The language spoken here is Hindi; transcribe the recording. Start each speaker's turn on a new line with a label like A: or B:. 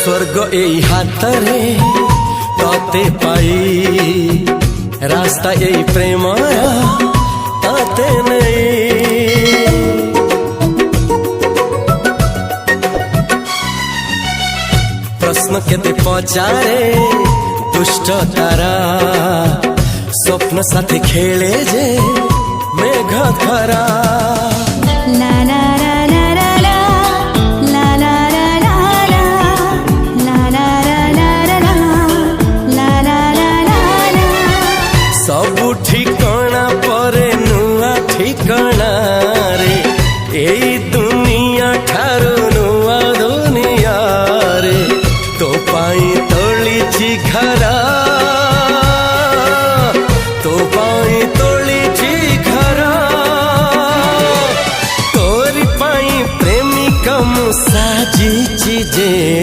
A: स्वर्ग एई हातरे तते पाई रास्ता एई प्रेम तते नहीं। प्रश्न केते पचारे दुष्ट तारा स्वप्न साथी खेले जे मेघ खरा।